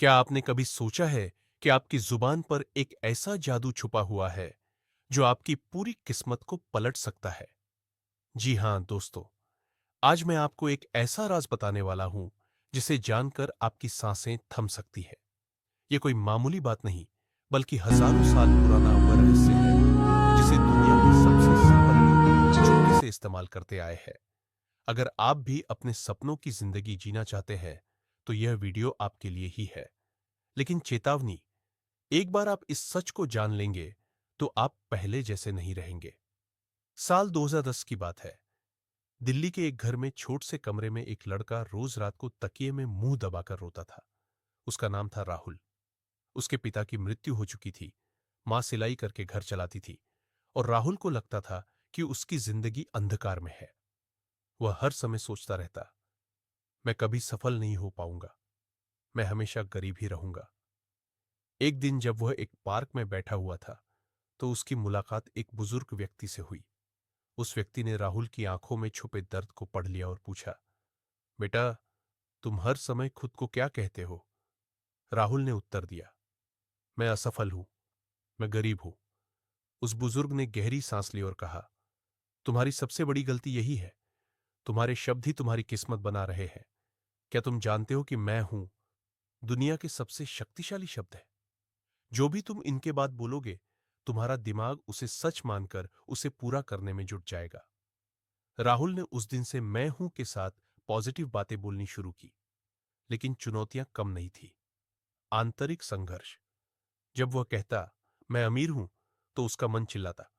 क्या आपने कभी सोचा है कि आपकी जुबान पर एक ऐसा जादू छुपा हुआ है जो आपकी पूरी किस्मत को पलट सकता है? जी हां दोस्तों, आज मैं आपको एक ऐसा राज बताने वाला हूं जिसे जानकर आपकी सांसें थम सकती है। यह कोई मामूली बात नहीं, बल्कि हजारों साल पुराना वह रहस्य है जिसे दुनिया के सबसे सफल लोग चुपके से इस्तेमाल करते आए हैं। अगर आप भी अपने सपनों की जिंदगी जीना चाहते हैं, तो यह वीडियो आपके लिए ही है। लेकिन चेतावनी, एक बार आप इस सच को जान लेंगे तो आप पहले जैसे नहीं रहेंगे। साल 2010 की बात है। दिल्ली के एक घर में छोट से कमरे में एक लड़का रोज रात को तकिए में मुंह दबाकर रोता था। उसका नाम था राहुल। उसके पिता की मृत्यु हो चुकी थी। मां सिलाई करके घर चलाती थी और राहुल को लगता था कि उसकी जिंदगी अंधकार में है। वह हर समय सोचता रहता, मैं कभी सफल नहीं हो पाऊंगा, मैं हमेशा गरीब ही रहूंगा। एक दिन जब वह एक पार्क में बैठा हुआ था, तो उसकी मुलाकात एक बुजुर्ग व्यक्ति से हुई। उस व्यक्ति ने राहुल की आंखों में छुपे दर्द को पढ़ लिया और पूछा, बेटा, तुम हर समय खुद को क्या कहते हो? राहुल ने उत्तर दिया, मैं असफल हूं, मैं गरीब हूं। उस बुजुर्ग ने गहरी सांस ली और कहा, तुम्हारी सबसे बड़ी गलती यही है। तुम्हारे शब्द ही तुम्हारी किस्मत बना रहे हैं। क्या तुम जानते हो कि मैं हूं दुनिया के सबसे शक्तिशाली शब्द है? जो भी तुम इनके बाद बोलोगे, तुम्हारा दिमाग उसे सच मानकर उसे पूरा करने में जुट जाएगा। राहुल ने उस दिन से मैं हूं के साथ पॉजिटिव बातें बोलनी शुरू की। लेकिन चुनौतियां कम नहीं थी। आंतरिक संघर्ष। जब वह कहता, मैं अमीर हूं, तो उसका मन चिल्लाता,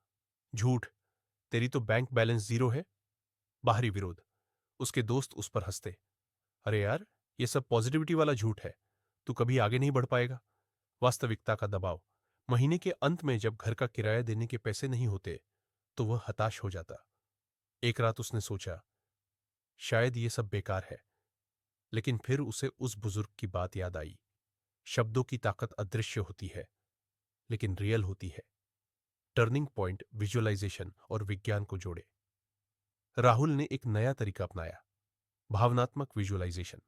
झूठ, तेरी तो बैंक बैलेंस जीरो है। बाहरी विरोध। उसके दोस्त उस पर हंसते, अरे यार, ये सब पॉजिटिविटी वाला झूठ है, तू कभी आगे नहीं बढ़ पाएगा। वास्तविकता का दबाव। महीने के अंत में जब घर का किराया देने के पैसे नहीं होते, तो वह हताश हो जाता। एक रात उसने सोचा, शायद ये सब बेकार है। लेकिन फिर उसे उस बुजुर्ग की बात याद आई। शब्दों की ताकत अदृश्य होती है, लेकिन रियल होती है। टर्निंग पॉइंट विजुअलाइजेशन और विज्ञान को जोड़े। राहुल ने एक नया तरीका अपनाया, भावनात्मक विजुअलाइजेशन।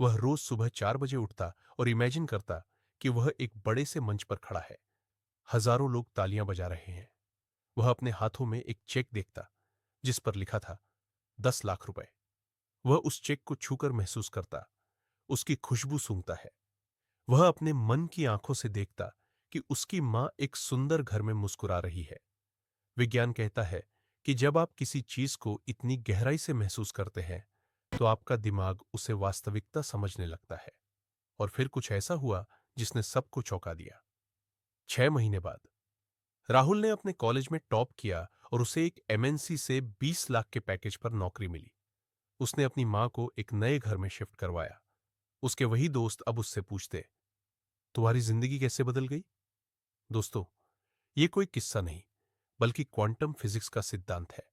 वह रोज सुबह 4 बजे उठता और इमेजिन करता कि वह एक बड़े से मंच पर खड़ा है। हजारों लोग तालियां बजा रहे हैं। वह अपने हाथों में एक चेक देखता, जिस पर लिखा था 10 लाख रुपए। वह उस चेक को छूकर महसूस करता, उसकी खुशबू सूंघता है। वह अपने मन की आंखों से देखता कि उसकी मां एक सुंदर घर में मुस्कुरा रही है। विज्ञान कहता है कि जब आप किसी चीज को इतनी गहराई से महसूस करते हैं, तो आपका दिमाग उसे वास्तविकता समझने लगता है। और फिर कुछ ऐसा हुआ जिसने सबको चौंका दिया। 6 महीने बाद राहुल ने अपने कॉलेज में टॉप किया और उसे एक एमएनसी से 20 लाख के पैकेज पर नौकरी मिली। उसने अपनी मां को एक नए घर में शिफ्ट करवाया। उसके वही दोस्त अब उससे पूछते, तुम्हारी जिंदगी कैसे बदल गई? दोस्तों, ये कोई किस्सा नहीं, बल्कि क्वांटम फिजिक्स का सिद्धांत है।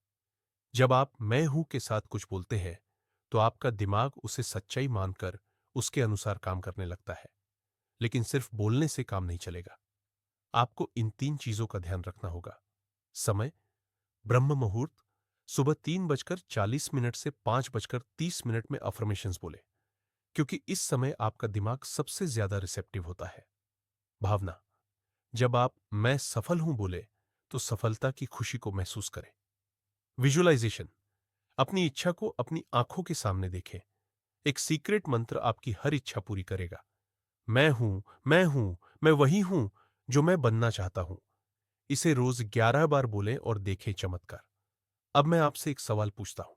जब आप मैं हूं के साथ कुछ बोलते हैं, तो आपका दिमाग उसे सच्चाई मानकर उसके अनुसार काम करने लगता है। लेकिन सिर्फ बोलने से काम नहीं चलेगा। आपको इन 3 चीजों का ध्यान रखना होगा। समय, ब्रह्म मुहूर्त, सुबह 3:40 से 5:30 में अफर्मेशंस बोले, क्योंकि इस समय आपका दिमाग सबसे ज्यादा रिसेप्टिव होता है। भावना, जब आप मैं सफल हूं बोले, तो सफलता की खुशी को महसूस करें। विजुअलाइजेशन, अपनी इच्छा को अपनी आंखों के सामने देखें। एक सीक्रेट मंत्र आपकी हर इच्छा पूरी करेगा। मैं हूं, मैं हूं, मैं वही हूं जो मैं बनना चाहता हूं। इसे रोज 11 बार बोलें और देखें चमत्कार। अब मैं आपसे एक सवाल पूछता हूं,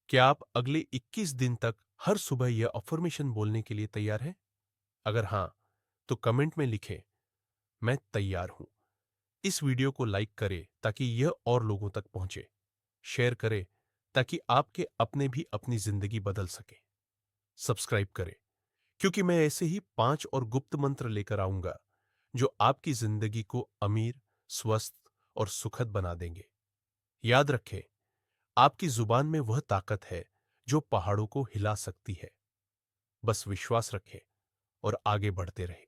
क्या आप अगले 21 दिन तक हर सुबह यह अफर्मेशन बोलने के लिए तैयार हैं? अगर हां, तो कमेंट में लिखें, मैं तैयार हूं। इस वीडियो को लाइक करें ताकि यह और लोगों तक पहुंचे। शेयर करें ताकि आपके अपने भी अपनी जिंदगी बदल सके। सब्सक्राइब करें, क्योंकि मैं ऐसे ही 5 और गुप्त मंत्र लेकर आऊंगा जो आपकी जिंदगी को अमीर, स्वस्थ और सुखद बना देंगे। याद रखें, आपकी जुबान में वह ताकत है जो पहाड़ों को हिला सकती है। बस विश्वास रखें और आगे बढ़ते रहें।